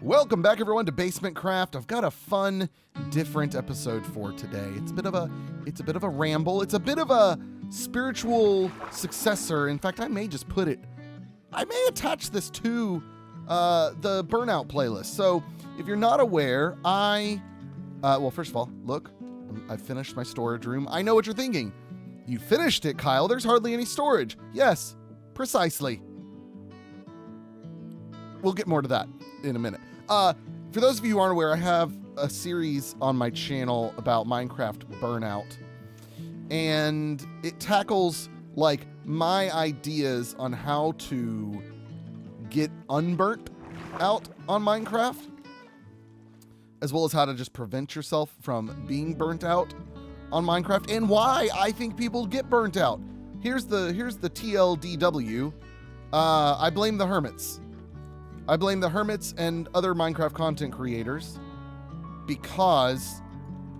Welcome back, everyone, to BasementCraft. I've got a fun, different episode for today. It's a bit of a ramble. It's a bit of a spiritual successor. In fact, I may attach this to the Burnout playlist. So if you're not aware, well, first of all, look, I finished my storage room. I know what you're thinking. You finished it, Kyle. There's hardly any storage. Yes, precisely. We'll get more to that in a minute. For those of you who aren't aware, I have a series on my channel about Minecraft Burnout, and it tackles like my ideas on how to get unburnt out on Minecraft, as well as how to just prevent yourself from being burnt out on Minecraft, and why I think people get burnt out. Here's the TLDW. I blame the hermits. I blame the hermits and other Minecraft content creators because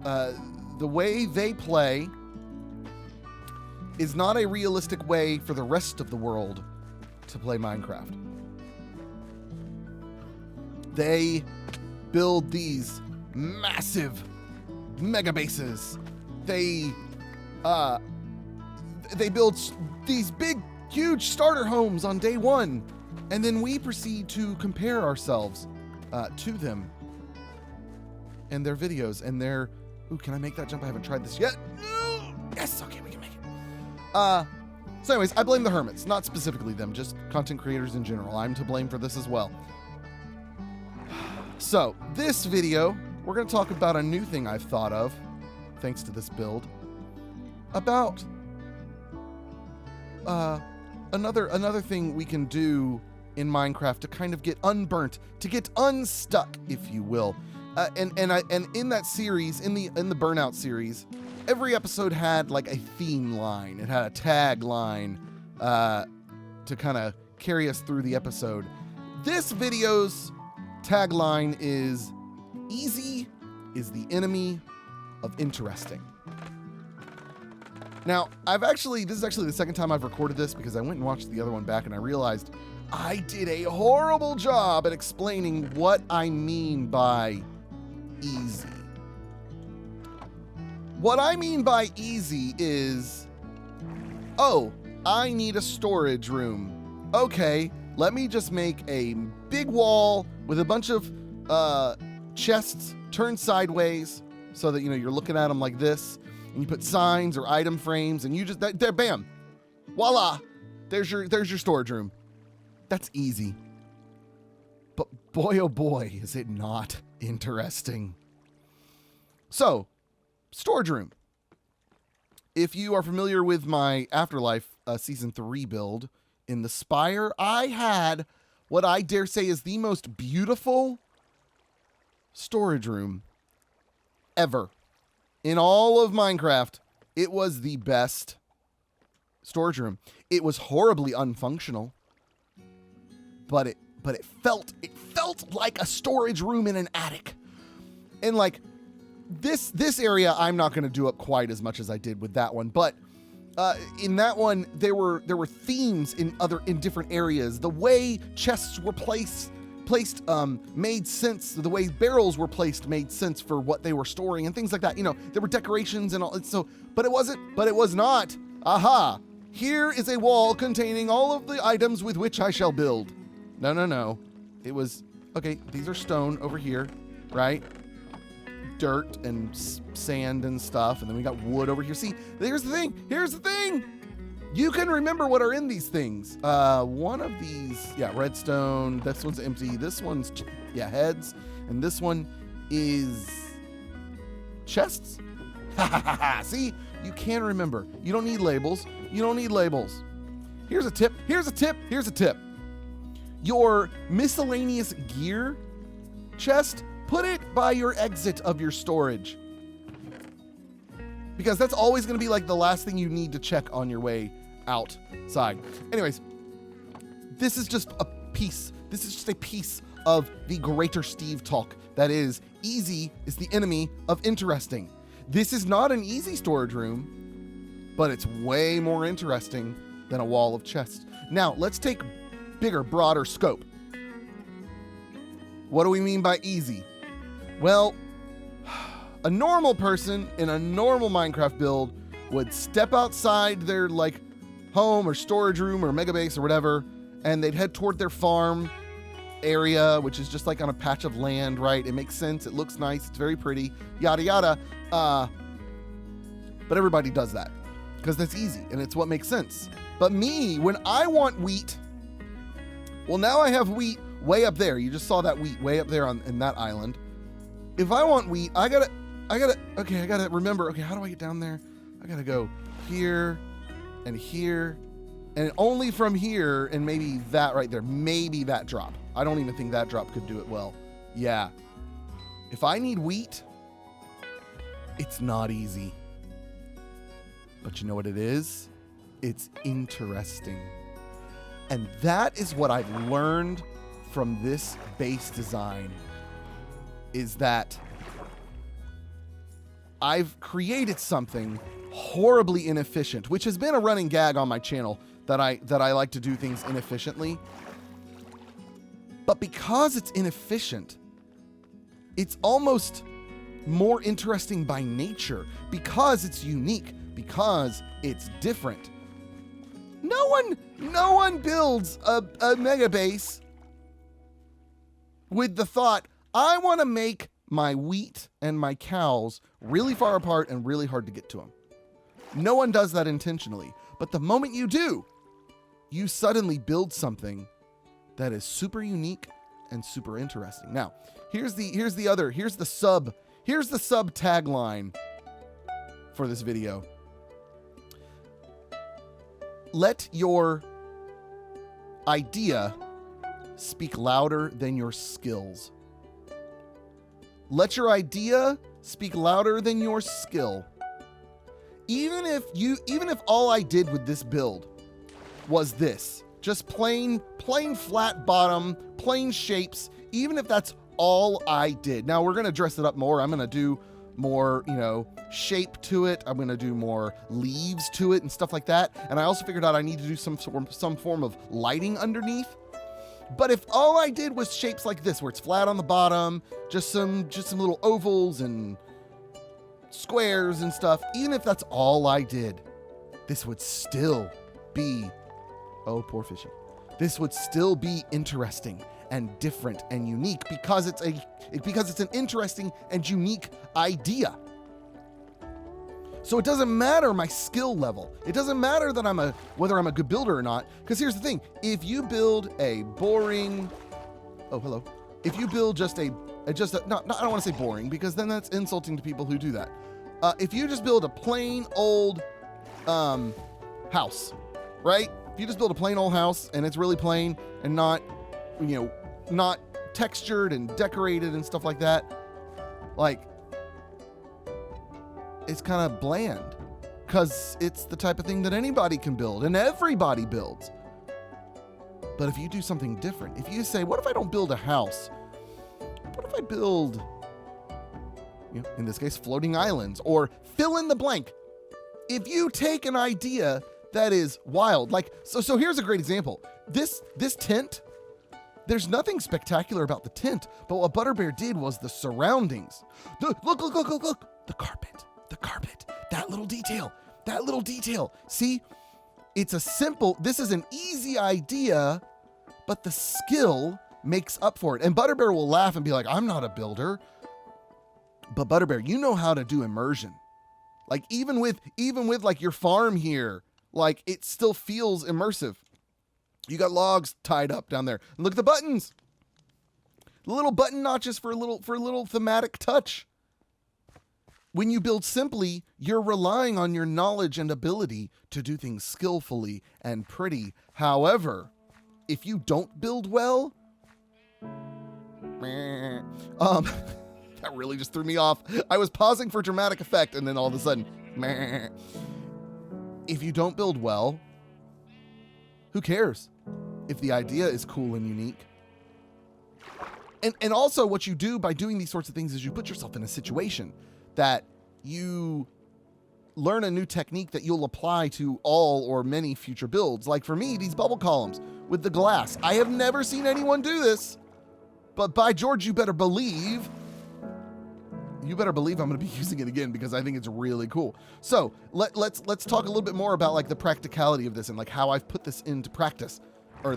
the way they play is not a realistic way for the rest of the world to play Minecraft. They build these massive mega bases. They build these big, huge starter homes on day one. And then we proceed to compare ourselves to them and their videos and their... Ooh, can I make that jump? I haven't tried this yet. No! Yes, okay, we can make it. So anyways, I blame the hermits, not specifically them, just content creators in general. I'm to blame for this as well. So this video, we're going to talk about a new thing I've thought of, thanks to this build, about another thing we can do in Minecraft to kind of get unburnt, to get unstuck, if you will. And in that series, in the Burnout series, every episode had like a theme line. It had a tag line to kind of carry us through the episode. This video's tagline is "Easy is the enemy of interesting." Now, this is actually the second time I've recorded this because I went and watched the other one back and I realized I did a horrible job at explaining what I mean by easy. What I mean by easy is, oh, I need a storage room. Okay, let me just make a big wall with a bunch of chests turned sideways so that, you're looking at them like this. And you put signs or item frames, and you just there, bam, voila, there's your storage room. That's easy. But boy, oh boy, is it not interesting. So, storage room. If you are familiar with my Afterlife Season 3 build in the Spire, I had what I dare say is the most beautiful storage room ever. In all of Minecraft, it was the best storage room. It was horribly unfunctional, but it felt like a storage room in an attic. And like this area, I'm not going to do up quite as much as I did with that one, but in that one there were themes in different areas. The way chests were placed made sense. The way barrels were placed made sense for what they were storing and things like that. There were decorations and all. But it was not. Aha! Here is a wall containing all of the items with which I shall build. No. It was, okay, these are stone over here, right? Dirt and sand and stuff. And then we got wood over here. See, here's the thing. You can remember what are in these things. One of these, redstone. This one's empty. This one's, heads. And this one is chests. See, you can remember. You don't need labels. Here's a tip. Your miscellaneous gear chest, put it by your exit of your storage. Because that's always going to be like the last thing you need to check on your way outside. Anyways, this is just a piece of the greater Steve talk. That is, easy is the enemy of interesting. This is not an easy storage room, but it's way more interesting than a wall of chests. Now, let's take bigger, broader scope. What do we mean by easy? Well, a normal person in a normal Minecraft build would step outside their like home or storage room or mega base or whatever, and they'd head toward their farm area, which is just like on a patch of land, right? It makes sense. It looks nice. It's very pretty, yada, yada. But everybody does that because that's easy and it's what makes sense. But me, when I want wheat, well, now I have wheat way up there. You just saw that wheat way up there in that island. If I want wheat, I gotta remember, okay, how do I get down there? I gotta go here and here, and only from here, and maybe that right there, maybe that drop. I don't even think that drop could do it well. Yeah. If I need wheat, it's not easy. But you know what it is? It's interesting. And that is what I've learned from this base design, is that I've created something horribly inefficient, which has been a running gag on my channel, that I like to do things inefficiently. But because it's inefficient, it's almost more interesting by nature, because it's unique, because it's different. No one builds a mega base with the thought, I want to make my wheat and my cows really far apart and really hard to get to them. No one does that intentionally. But the moment you do, you suddenly build something that is super unique and super interesting. Now, here's the sub tagline for this video. Let your idea speak louder than your skills. Let your idea speak louder than your skill. Even if all I did with this build was this, just plain flat bottom, plain shapes, even if that's all I did. Now we're going to dress it up more. I'm going to do more, shape to it. I'm going to do more leaves to it and stuff like that. And I also figured out I need to do some form of lighting underneath. But if all I did was shapes like this, where it's flat on the bottom, just some little ovals and squares and stuff, even if that's all I did, this would still be, oh, poor fishy. This would still be interesting and different and unique because it's an interesting and unique idea. So it doesn't matter my skill level. It doesn't matter that whether I'm a good builder or not. Because here's the thing: if you build a boring, if you build just a I don't want to say boring because then that's insulting to people who do that. If you just build a plain old house, right? If you just build a plain old house and it's really plain and not textured and decorated and stuff like that, like, it's kind of bland because it's the type of thing that anybody can build and everybody builds. But if you do something different, if you say, what if I don't build a house? What if I build, in this case, floating islands, or fill in the blank? If you take an idea that is wild, like, so here's a great example. This tent, there's nothing spectacular about the tent, but what Butterbear did was the surroundings. Look, the carpet, that little detail. See, this is an easy idea, but the skill makes up for it. And Butterbear will laugh and be like, I'm not a builder. But Butterbear, you know how to do immersion. Like even with like your farm here, like it still feels immersive. You got logs tied up down there. And look at the buttons. The little button notches for a little thematic touch. When you build simply, you're relying on your knowledge and ability to do things skillfully and pretty. However, if you don't build well, that really just threw me off. I was pausing for dramatic effect and then all of a sudden, if you don't build well, who cares if the idea is cool and unique? And also what you do by doing these sorts of things is you put yourself in a situation that you learn a new technique that you'll apply to all or many future builds. Like for me, these bubble columns with the glass. I have never seen anyone do this, But by George, you better believe I'm going to be using it again because I think it's really cool. So let's talk a little bit more about like the practicality of this and like how I've put this into practice, or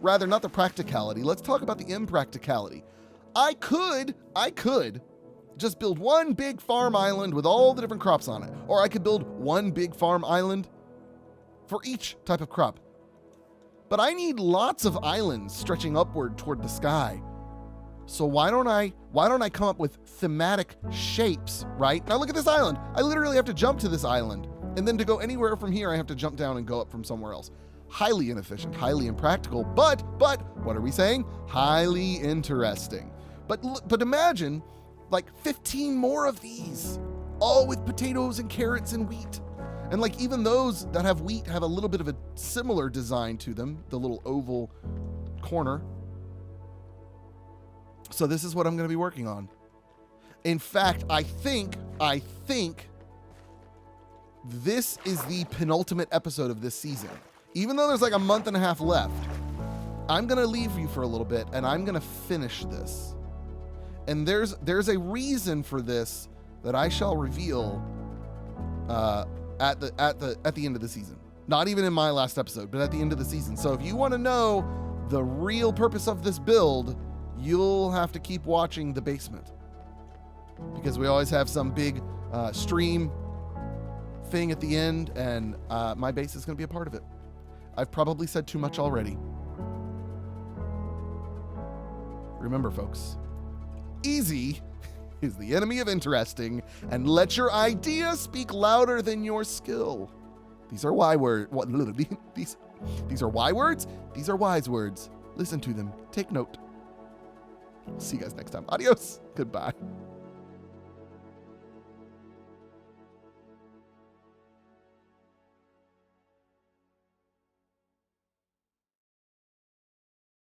rather not the practicality. Let's talk about the impracticality. I could just build one big farm island with all the different crops on it, or I could build one big farm island for each type of crop. But I need lots of islands stretching upward toward the sky. So why don't I come up with thematic shapes, right? Now look at this island. I literally have to jump to this island. And then to go anywhere from here, I have to jump down and go up from somewhere else. Highly inefficient, highly impractical, but what are we saying? Highly interesting. But imagine like 15 more of these, all with potatoes and carrots and wheat. And like even those that have wheat have a little bit of a similar design to them, the little oval corner. So this is what I'm going to be working on. In fact, I think this is the penultimate episode of this season. Even though there's like a month and a half left, I'm going to leave you for a little bit and I'm going to finish this. And there's a reason for this that I shall reveal at the end of the season. Not even in my last episode, but at the end of the season. So if you want to know the real purpose of this build, you'll have to keep watching the basement, because we always have some big stream thing at the end, and my base is going to be a part of it. I've probably said too much already. Remember, folks, easy is the enemy of interesting, and let your idea speak louder than your skill. These are why words. These are why words. These are wise words. Listen to them. Take note. See you guys next time. Adios. Goodbye.